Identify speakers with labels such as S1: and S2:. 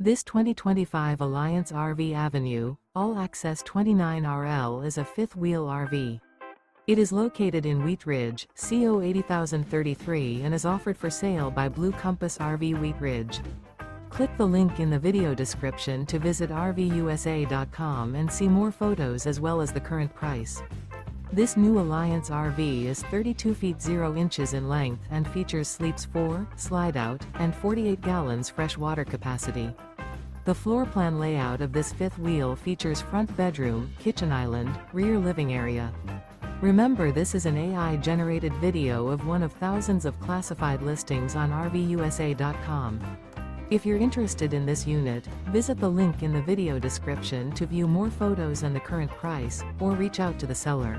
S1: This 2025 Alliance RV Avenue, all-access 29RL is a fifth-wheel RV. It is located in Wheat Ridge, CO 80033 and is offered for sale by Blue Compass RV Wheat Ridge. Click the link in the video description to visit RVUSA.com and see more photos as well as the current price. This new Alliance RV is 32 feet 0 inches in length and features sleeps 4, slide-out, and 48 gallons fresh water capacity. The floor plan layout of this fifth wheel features front bedroom, kitchen island, rear living area. Remember, this is an AI-generated video of one of thousands of classified listings on RVUSA.com. If you're interested in this unit, visit the link in the video description to view more photos and the current price, or reach out to the seller.